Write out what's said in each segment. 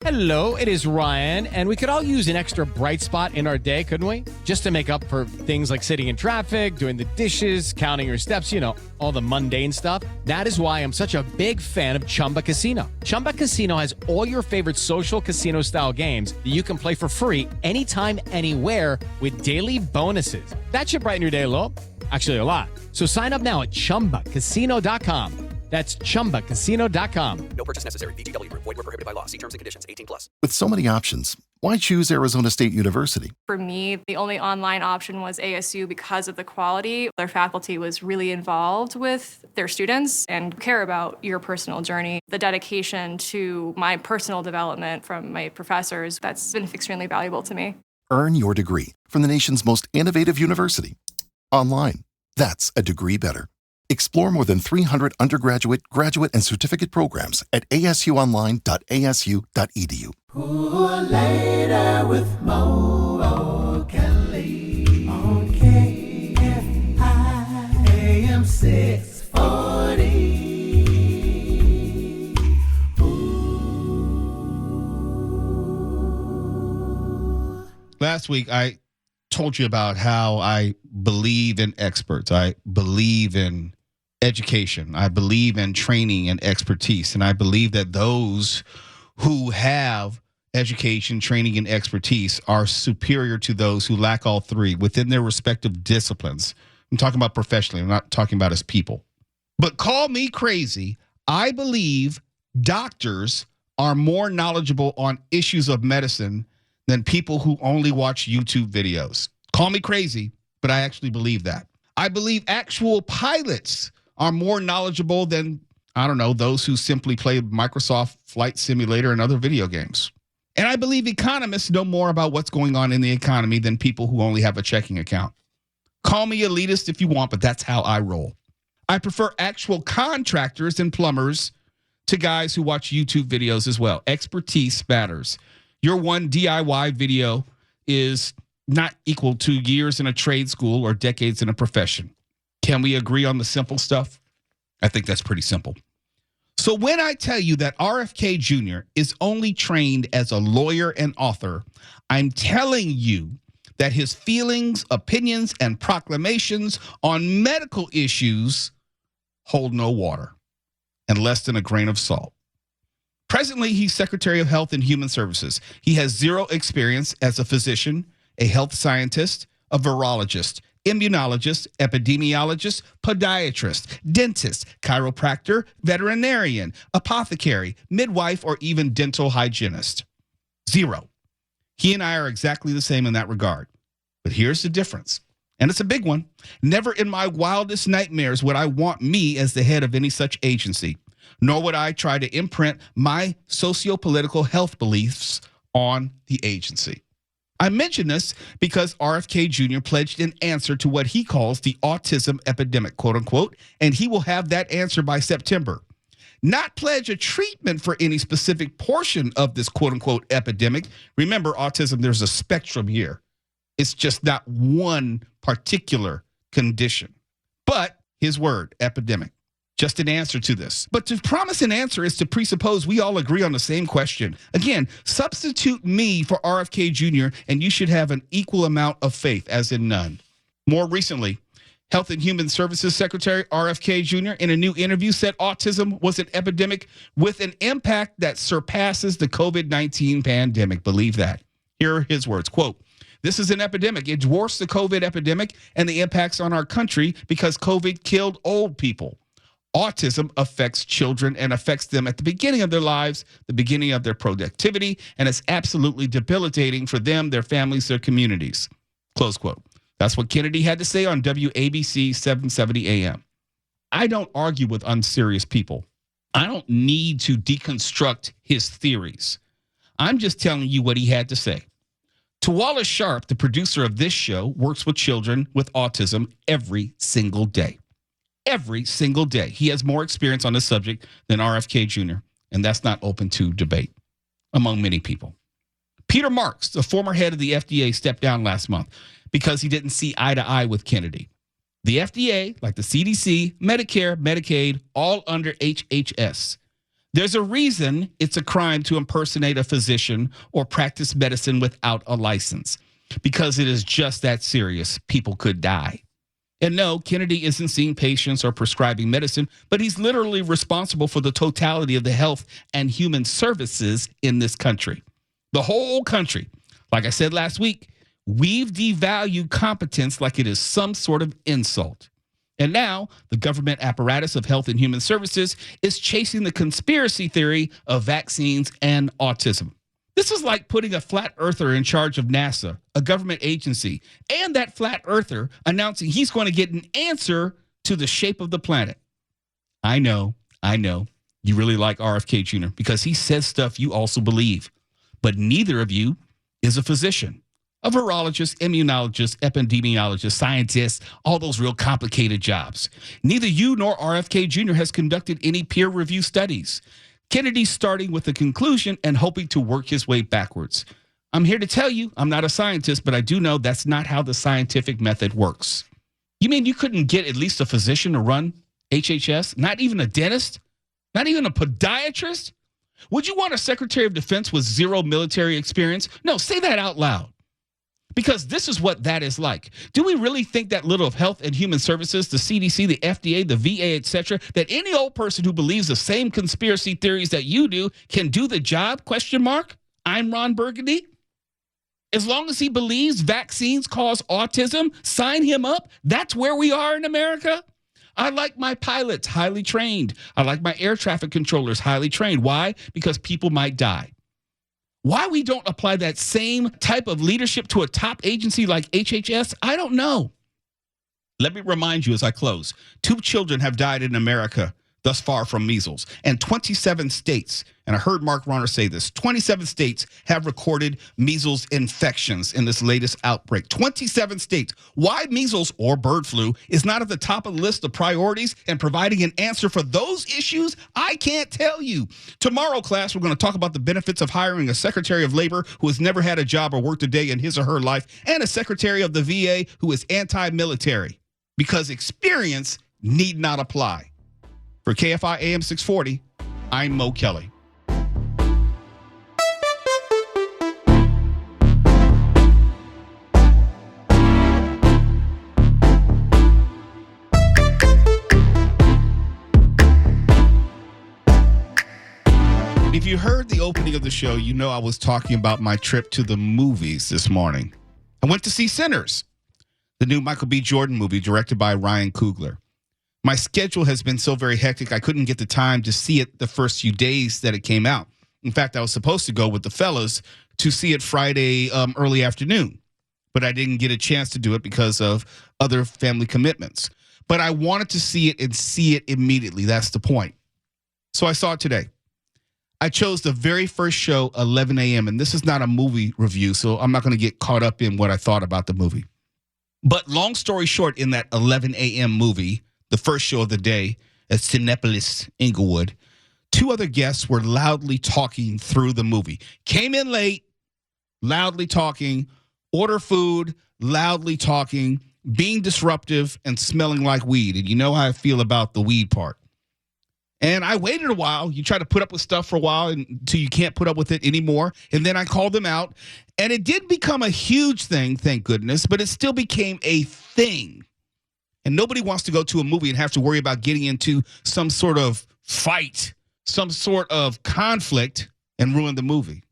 Hello, it is Ryan, and we could all use an extra bright spot in our day, couldn't we? Just to make up for things like sitting in traffic, doing the dishes, counting your steps, all the mundane stuff. That is why I'm such a big fan of Chumba Casino. Chumba Casino has all your favorite social casino-style games that you can play for free anytime, anywhere with daily bonuses. That should brighten your day a little. Actually, a lot. So sign up now at ChumbaCasino.com. That's ChumbaCasino.com. No purchase necessary. VGW Group. Void where prohibited by law. See terms and conditions. 18+. With so many options, why choose Arizona State University? For me, the only online option was ASU because of the quality. Their faculty was really involved with their students and care about your personal journey. The dedication to my personal development from my professors, that's been extremely valuable to me. Earn your degree from the nation's most innovative university. Online. That's a degree better. Explore more than 300 undergraduate, graduate, and certificate programs at asuonline.asu.edu. Ooh, later with Mo Kelly on KFI AM 640. Last week, I told you about how I believe in experts. I believe in education. I believe in training and expertise. And I believe that those who have education, training, and expertise are superior to those who lack all three within their respective disciplines. I'm talking about professionally. I'm not talking about as people. But call me crazy. I believe doctors are more knowledgeable on issues of medicine than people who only watch YouTube videos. Call me crazy, but I actually believe that. I believe actual pilots are more knowledgeable than, those who simply play Microsoft Flight Simulator and other video games. And I believe economists know more about what's going on in the economy than people who only have a checking account. Call me elitist if you want, but that's how I roll. I prefer actual contractors and plumbers to guys who watch YouTube videos as well. Expertise matters. Your one DIY video is not equal to years in a trade school or decades in a profession. Can we agree on the simple stuff? I think that's pretty simple. So when I tell you that RFK Jr. is only trained as a lawyer and author, I'm telling you that his feelings, opinions, and proclamations on medical issues hold no water and less than a grain of salt. Presently, he's Secretary of Health and Human Services. He has zero experience as a physician, a health scientist, a virologist, immunologist, epidemiologist, podiatrist, dentist, chiropractor, veterinarian, apothecary, midwife, or even dental hygienist. Zero. He and I are exactly the same in that regard. But here's the difference, and it's a big one. Never in my wildest nightmares would I want me as the head of any such agency, nor would I try to imprint my socio-political health beliefs on the agency. I mention this because RFK Jr. pledged an answer to what he calls the autism epidemic, quote unquote, and he will have that answer by September. Not pledge a treatment for any specific portion of this quote unquote epidemic. Remember, autism, there's a spectrum here. It's just not one particular condition. But his word, epidemic. Just an answer to this. But to promise an answer is to presuppose we all agree on the same question. Again, substitute me for RFK Jr. and you should have an equal amount of faith, as in none. More recently, Health and Human Services Secretary RFK Jr. in a new interview said autism was an epidemic with an impact that surpasses the COVID-19 pandemic. Believe that. Here are his words, quote, "This is an epidemic. It dwarfs the COVID epidemic and the impacts on our country because COVID killed old people. Autism affects children and affects them at the beginning of their lives, the beginning of their productivity, and it's absolutely debilitating for them, their families, their communities." Close quote. That's what Kennedy had to say on WABC 770 AM. I don't argue with unserious people. I don't need to deconstruct his theories. I'm just telling you what he had to say. Sharpe, the producer of this show, works with children with autism every single day. Every single day. He has more experience on this subject than RFK Jr., and that's not open to debate among many people. Peter Marks, the former head of the FDA, stepped down last month because he didn't see eye to eye with Kennedy. The FDA, like the CDC, Medicare, Medicaid, all under HHS. There's a reason it's a crime to impersonate a physician or practice medicine without a license, because it is just that serious. People could die. And no, Kennedy isn't seeing patients or prescribing medicine, but he's literally responsible for the totality of the health and human services in this country. The whole country. Like I said last week, we've devalued competence like it is some sort of insult. And now the government apparatus of health and human services is chasing the conspiracy theory of vaccines and autism. This is like putting a flat earther in charge of NASA, a government agency, and that flat earther announcing he's going to get an answer to the shape of the planet. I know, you really like RFK Jr. because he says stuff you also believe, but neither of you is a physician, a virologist, immunologist, epidemiologist, scientist, all those real complicated jobs. Neither you nor RFK Jr. has conducted any peer review studies. Kennedy's starting with a conclusion and hoping to work his way backwards. I'm here to tell you, I'm not a scientist, but I do know that's not how the scientific method works. You mean you couldn't get at least a physician to run HHS? Not even a dentist? Not even a podiatrist? Would you want a Secretary of Defense with zero military experience? No, say that out loud. Because this is what that is like. Do we really think that little of health and human services, the CDC, the FDA, the VA, etc., that any old person who believes the same conspiracy theories that you do can do the job? ? I'm Ron Burgundy. As long as he believes vaccines cause autism, sign him up. That's where we are in America. I like my pilots highly trained. I like my air traffic controllers highly trained. Why? Because people might die. Why we don't apply that same type of leadership to a top agency like HHS, I don't know. Let me remind you as I close, 2 children have died in America thus far from measles, and 27 states, and I heard Mark Ronner say this, 27 states have recorded measles infections in this latest outbreak. 27 states. Why measles or bird flu is not at the top of the list of priorities and providing an answer for those issues, I can't tell you. Tomorrow, class, we're going to talk about the benefits of hiring a Secretary of Labor who has never had a job or worked a day in his or her life, and a Secretary of the VA who is anti-military, because experience need not apply. For KFI AM 640, I'm Mo Kelly. If you heard the opening of the show, you know I was talking about my trip to the movies this morning. I went to see Sinners, the new Michael B. Jordan movie directed by Ryan Coogler. My schedule has been so very hectic, I couldn't get the time to see it the first few days that it came out. In fact, I was supposed to go with the fellas to see it Friday early afternoon, but I didn't get a chance to do it because of other family commitments. But I wanted to see it and see it immediately. That's the point. So I saw it today. I chose the very first show, 11 a.m., and this is not a movie review, so I'm not going to get caught up in what I thought about the movie. But long story short, in that 11 a.m. movie, the first show of the day at Cinepolis Inglewood, 2 other guests were loudly talking through the movie. Came in late, loudly talking, order food, loudly talking, being disruptive, and smelling like weed. And you know how I feel about the weed part. And I waited a while. You try to put up with stuff for a while until you can't put up with it anymore. And then I called them out. And it did become a huge thing, thank goodness, but it still became a thing. And nobody wants to go to a movie and have to worry about getting into some sort of fight, some sort of conflict, and ruin the movie.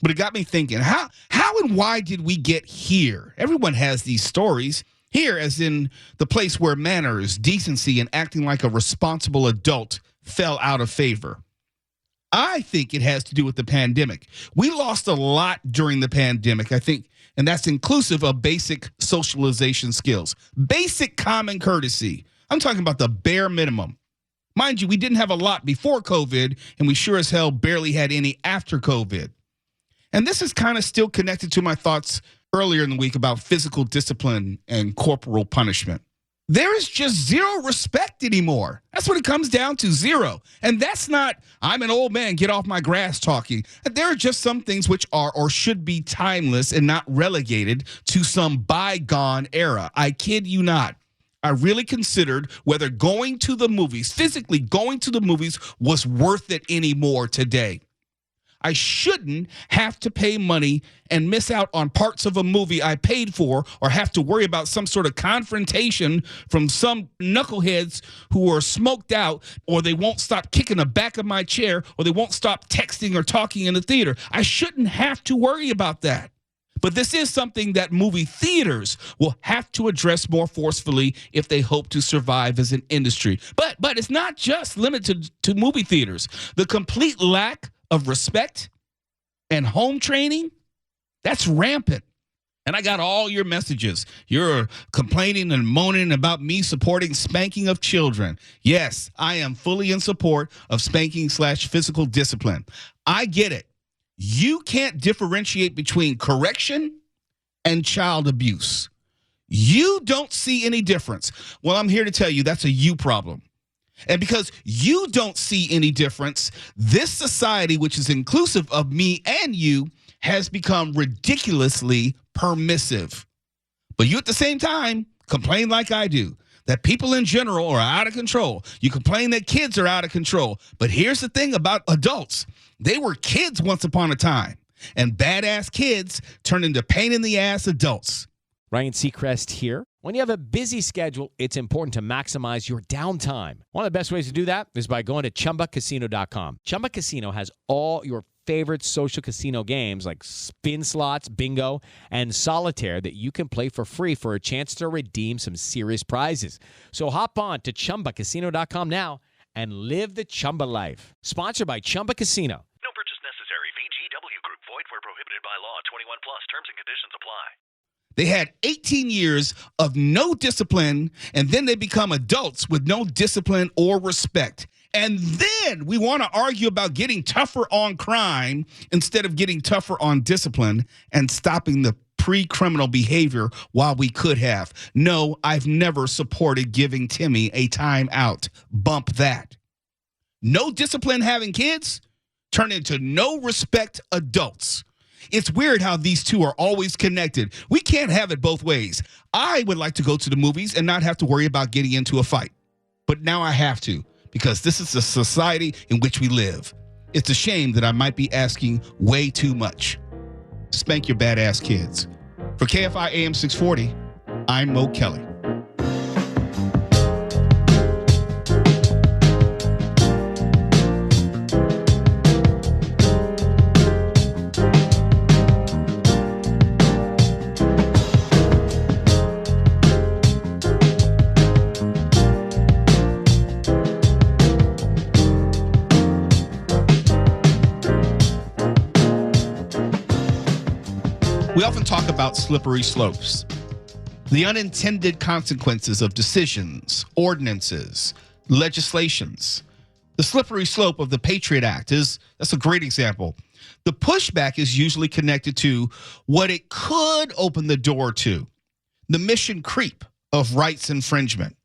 But it got me thinking, how and why did we get here? Everyone has these stories. Here, as in the place where manners, decency, and acting like a responsible adult fell out of favor. I think it has to do with the pandemic. We lost a lot during the pandemic, I think, and that's inclusive of basic socialization skills, basic common courtesy. I'm talking about the bare minimum. Mind you, we didn't have a lot before COVID, and we sure as hell barely had any after COVID. And this is kind of still connected to my thoughts earlier in the week about physical discipline and corporal punishment. There is just zero respect anymore. That's what it comes down to, zero. And that's not, I'm an old man, get off my grass talking. There are just some things which are or should be timeless and not relegated to some bygone era. I kid you not. I really considered whether going to the movies, physically going to the movies, was worth it anymore today. I shouldn't have to pay money and miss out on parts of a movie I paid for, or have to worry about some sort of confrontation from some knuckleheads who are smoked out, or they won't stop kicking the back of my chair, or they won't stop texting or talking in the theater. I shouldn't have to worry about that. But this is something that movie theaters will have to address more forcefully if they hope to survive as an industry. But it's not just limited to movie theaters. The complete lack of respect and home training, that's rampant. And I got all your messages. You're complaining and moaning about me supporting spanking of children. Yes, I am fully in support of spanking/physical discipline. I get it. You can't differentiate between correction and child abuse. You don't see any difference. Well, I'm here to tell you that's a you problem. And because you don't see any difference, this society, which is inclusive of me and you, has become ridiculously permissive. But you at the same time complain like I do, that people in general are out of control. You complain that kids are out of control. But here's the thing about adults. They were kids once upon a time, and badass kids turn into pain in the ass adults. Ryan Seacrest here. When you have a busy schedule, it's important to maximize your downtime. One of the best ways to do that is by going to ChumbaCasino.com. Chumba Casino has all your favorite social casino games like spin slots, bingo, and solitaire that you can play for free for a chance to redeem some serious prizes. So hop on to ChumbaCasino.com now and live the Chumba life. Sponsored by Chumba Casino. No purchase necessary. VGW Group. Void where prohibited by law. 21 plus. Terms and conditions apply. They had 18 years of no discipline, and then they become adults with no discipline or respect. And then we want to argue about getting tougher on crime instead of getting tougher on discipline and stopping the pre-criminal behavior while we could have. No, I've never supported giving Timmy a time out. Bump that. No discipline having kids turn into no respect adults. It's weird how these two are always connected. We can't have it both ways. I would like to go to the movies and not have to worry about getting into a fight. But now I have to, because this is the society in which we live. It's a shame that I might be asking way too much. Spank your badass kids. For KFI AM 640, I'm Mo Kelly. We often talk about slippery slopes, the unintended consequences of decisions, ordinances, legislations. The slippery slope of the Patriot Act that's a great example. The pushback is usually connected to what it could open the door to, the mission creep of rights infringement.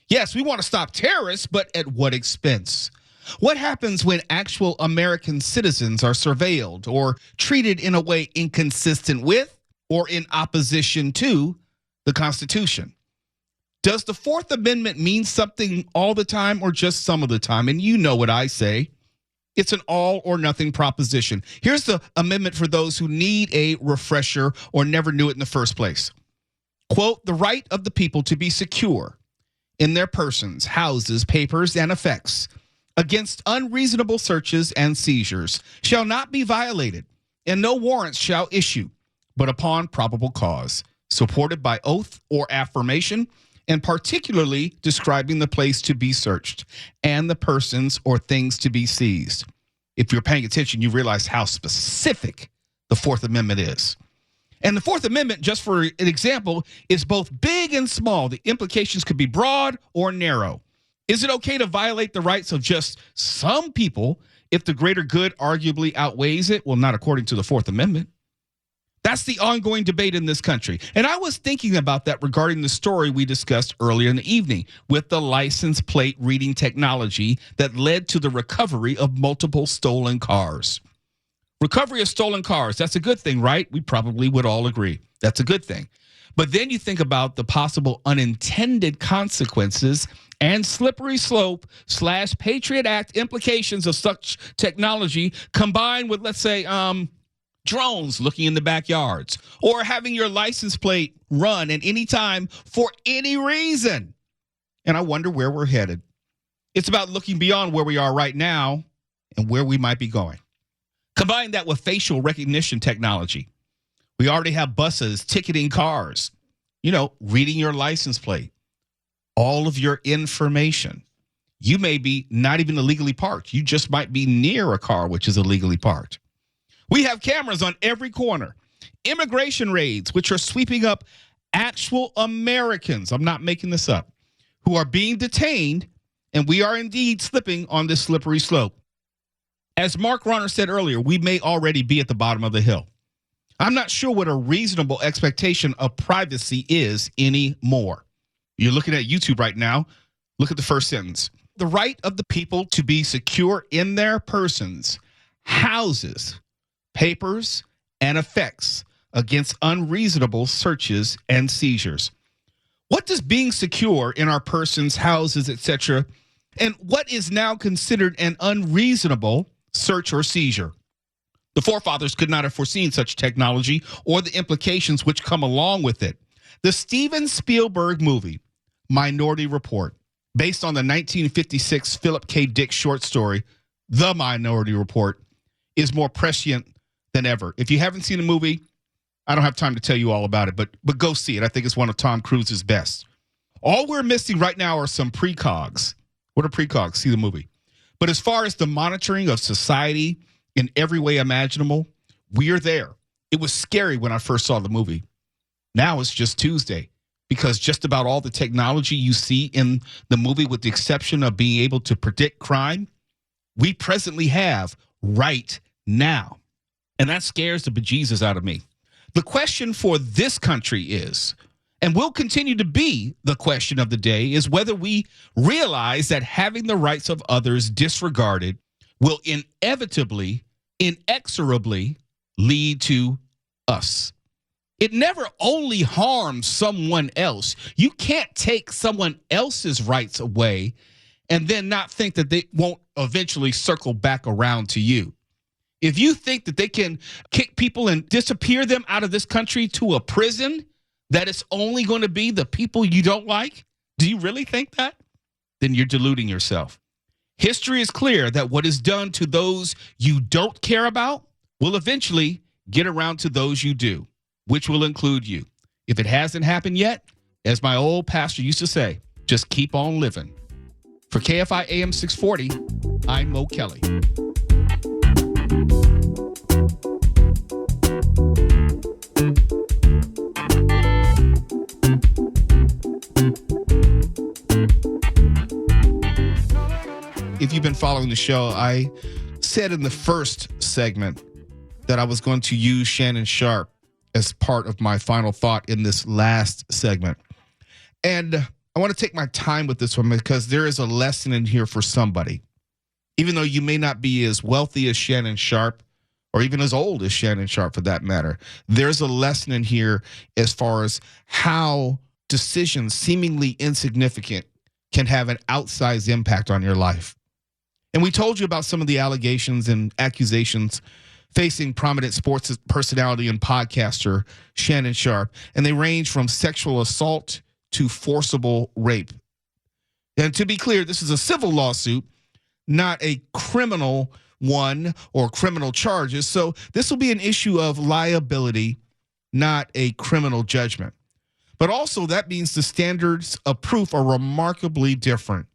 Yes, we want to stop terrorists, but at what expense? What happens when actual American citizens are surveilled or treated in a way inconsistent with or in opposition to the Constitution? Does the Fourth Amendment mean something all the time or just some of the time? And you know what I say. It's an all or nothing proposition. Here's the amendment for those who need a refresher or never knew it in the first place. Quote, the right of the people to be secure in their persons, houses, papers, and effects against unreasonable searches and seizures shall not be violated, and no warrants shall issue, but upon probable cause, supported by oath or affirmation, and particularly describing the place to be searched and the persons or things to be seized. If you're paying attention, you realize how specific the Fourth Amendment is. And the Fourth Amendment, just for an example, is both big and small. The implications could be broad or narrow. Is it okay to violate the rights of just some people if the greater good arguably outweighs it? Well, not according to the Fourth Amendment. That's the ongoing debate in this country. And I was thinking about that regarding the story we discussed earlier in the evening with the license plate reading technology that led to the recovery of multiple stolen cars. Recovery of stolen cars, that's a good thing, right? We probably would all agree. That's a good thing. But then you think about the possible unintended consequences and slippery slope / Patriot Act implications of such technology combined with, let's say, drones looking in the backyards or having your license plate run at any time for any reason. And I wonder where we're headed. It's about looking beyond where we are right now and where we might be going. Combine that with facial recognition technology. We already have buses ticketing cars, reading your license plate, all of your information. You may be not even illegally parked. You just might be near a car which is illegally parked. We have cameras on every corner. Immigration raids, which are sweeping up actual Americans, I'm not making this up, who are being detained, and we are indeed slipping on this slippery slope. As Mark Ronner said earlier, we may already be at the bottom of the hill. I'm not sure what a reasonable expectation of privacy is anymore. You're looking at YouTube right now. Look at the first sentence. The right of the people to be secure in their persons, houses, papers, and effects against unreasonable searches and seizures. What does being secure in our persons, houses, etc., and what is now considered an unreasonable search or seizure? The forefathers could not have foreseen such technology or the implications which come along with it. The Steven Spielberg movie, Minority Report, based on the 1956 Philip K. Dick short story, The Minority Report, is more prescient than ever. If you haven't seen the movie, I don't have time to tell you all about it, but go see it. I think it's one of Tom Cruise's best. All we're missing right now are some precogs. What are precogs? See the movie. But as far as the monitoring of society in every way imaginable, we are there. It was scary when I first saw the movie. Now it's just Tuesday because just about all the technology you see in the movie, with the exception of being able to predict crime, we presently have right now. And that scares the bejesus out of me. The question for this country is, and will continue to be the question of the day, is whether we realize that having the rights of others disregarded will inevitably, inexorably lead to us. It never only harms someone else. You can't take someone else's rights away and then not think that they won't eventually circle back around to you. If you think that they can kick people and disappear them out of this country to a prison, that it's only going to be the people you don't like, do you really think that? Then you're deluding yourself. History is clear that what is done to those you don't care about will eventually get around to those you do, which will include you. If it hasn't happened yet, as my old pastor used to say, just keep on living. For KFI AM 640, I'm Mo Kelly. If you've been following the show, I said in the first segment that I was going to use Shannon Sharpe as part of my final thought in this last segment. And I want to take my time with this one because there is a lesson in here for somebody. Even though you may not be as wealthy as Shannon Sharpe, or even as old as Shannon Sharpe for that matter, there's a lesson in here as far as how decisions seemingly insignificant can have an outsized impact on your life. And we told you about some of the allegations and accusations facing prominent sports personality and podcaster Shannon Sharpe, and they range from sexual assault to forcible rape. And to be clear, this is a civil lawsuit, not a criminal one or criminal charges. So this will be an issue of liability, not a criminal judgment. But also that means the standards of proof are remarkably different.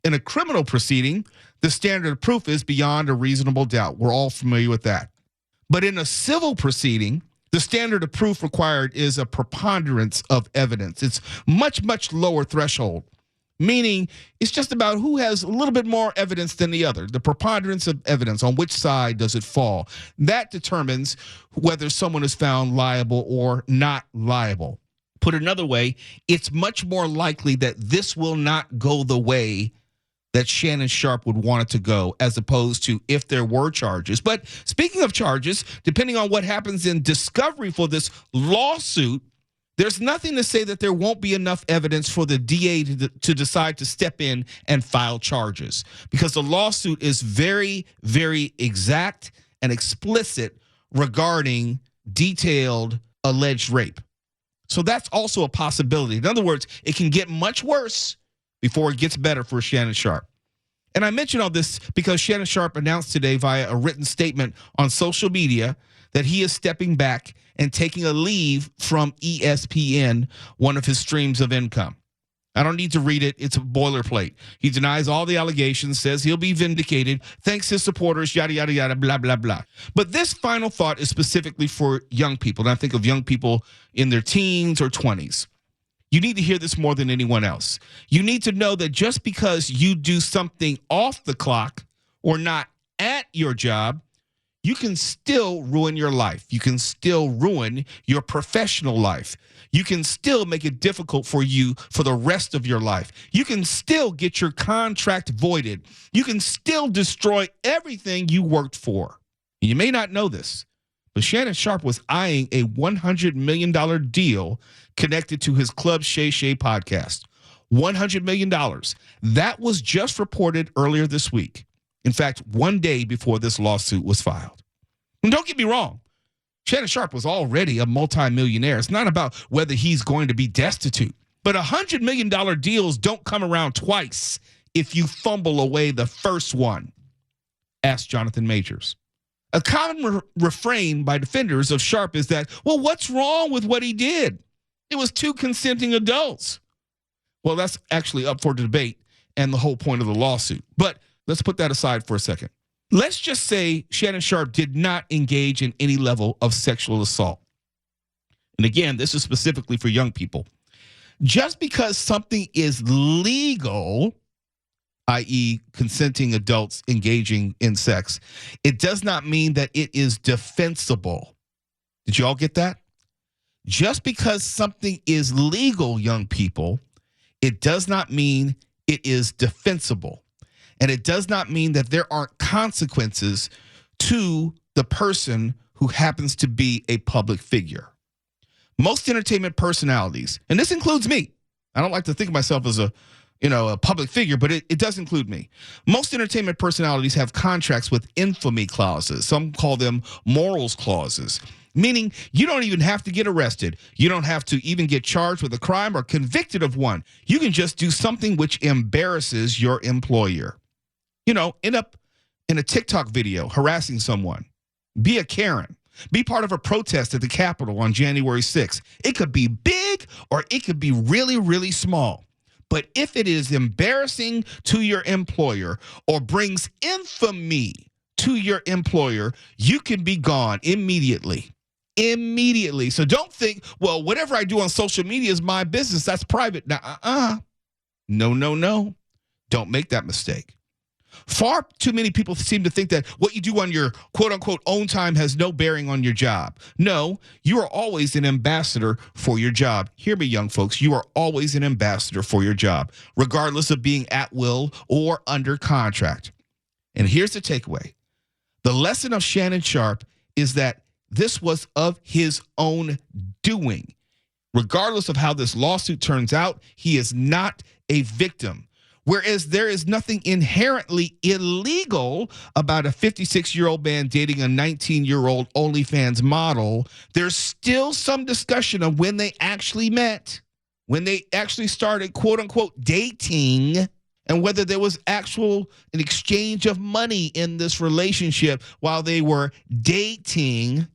In a criminal proceeding, the standard of proof is beyond a reasonable doubt. We're all familiar with that. But in a civil proceeding, the standard of proof required is a preponderance of evidence. It's much, much lower threshold, meaning it's just about who has a little bit more evidence than the other. The preponderance of evidence, on which side does it fall? That determines whether someone is found liable or not liable. Put another way, it's much more likely that this will not go the way that Shannon Sharpe would want it to go, as opposed to if there were charges. But speaking of charges, depending on what happens in discovery for this lawsuit, There's nothing to say that there won't be enough evidence for the DA to decide to step in and file charges, because the lawsuit is very, very exact and explicit regarding detailed alleged rape. So that's also a possibility. In other words, it can get much worse before it gets better for Shannon Sharpe. And I mention all this because Shannon Sharpe announced today via a written statement on social media that he is stepping back and taking a leave from ESPN, one of his streams of income. I don't need to read it. It's a boilerplate. He denies all the allegations, says he'll be vindicated, thanks his supporters, yada, yada, yada, blah, blah, blah. But this final thought is specifically for young people. And I think of young people in their teens or 20s. You need to hear this more than anyone else. You need to know that just because you do something off the clock or not at your job, you can still ruin your life. You can still ruin your professional life. You can still make it difficult for you for the rest of your life. You can still get your contract voided. You can still destroy everything you worked for. You may not know this, but Shannon Sharpe was eyeing a $100 million deal connected to his Club Shay Shay podcast. $100 million. That was just reported earlier this week. In fact, one day before this lawsuit was filed. And don't get me wrong, Shannon Sharpe was already a multimillionaire. It's not about whether he's going to be destitute. But $100 million deals don't come around twice if you fumble away the first one. Ask Jonathan Majors. A common refrain by defenders of Sharpe is that, well, what's wrong with what he did? It was two consenting adults. Well, that's actually up for debate and the whole point of the lawsuit. But let's put that aside for a second. Let's just say Shannon Sharpe did not engage in any level of sexual assault. And again, this is specifically for young people. Just because something is legal, i.e. consenting adults engaging in sex, it does not mean that it is defensible. Did you all get that? Just because something is legal, young people, it does not mean it is defensible. And it does not mean that there aren't consequences to the person who happens to be a public figure. Most entertainment personalities, and this includes me. I don't like to think of myself as a public figure, but it does include me. Most entertainment personalities have contracts with infamy clauses. Some call them morals clauses, meaning you don't even have to get arrested. You don't have to even get charged with a crime or convicted of one. You can just do something which embarrasses your employer. End up in a TikTok video harassing someone. Be a Karen. Be part of a protest at the Capitol on January 6th. It could be big or it could be really, really small. But if it is embarrassing to your employer or brings infamy to your employer, you can be gone immediately. Immediately. So don't think, well, whatever I do on social media is my business. That's private. Now, No. Don't make that mistake. Far too many people seem to think that what you do on your quote-unquote own time has no bearing on your job. No, you are always an ambassador for your job. Hear me, young folks. You are always an ambassador for your job, regardless of being at will or under contract. And here's the takeaway. The lesson of Shannon Sharpe is that this was of his own doing. Regardless of how this lawsuit turns out, he is not a victim. Whereas there is nothing inherently illegal about a 56-year-old man dating a 19-year-old OnlyFans model, there's still some discussion of when they actually met, when they actually started, quote-unquote, dating, and whether there was an exchange of money in this relationship while they were dating,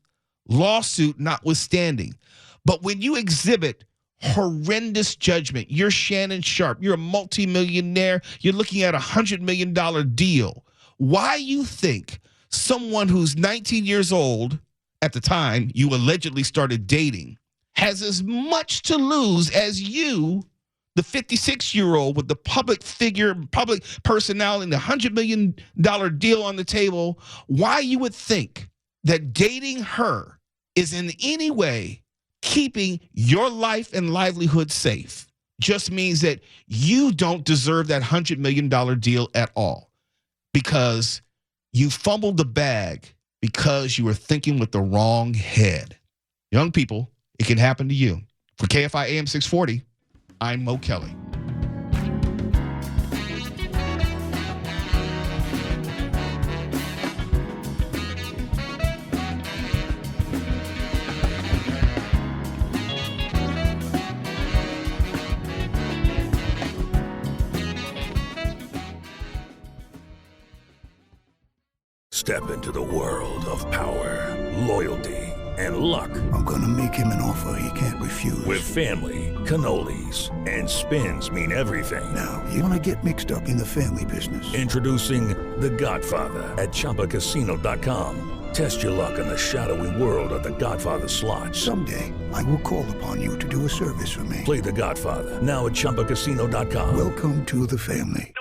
lawsuit notwithstanding. But when you exhibit horrendous judgment, you're Shannon Sharpe, you're a multimillionaire, you're looking at $100 million deal. Why you think someone who's 19 years old at the time you allegedly started dating has as much to lose as you, the 56-year-old with the public figure, public personality, the $100 million deal on the table? Why you would think that dating her is in any way keeping your life and livelihood safe just means that you don't deserve that $100 million deal at all, because you fumbled the bag because you were thinking with the wrong head. Young people, it can happen to you. For KFI AM 640, I'm Mo Kelly. Step into the world of power, loyalty, and luck. I'm gonna make him an offer he can't refuse. With family, cannolis, and spins mean everything. Now, you wanna get mixed up in the family business. Introducing The Godfather at ChumbaCasino.com. Test your luck in the shadowy world of The Godfather slot. Someday, I will call upon you to do a service for me. Play The Godfather now at ChumbaCasino.com. Welcome to the family.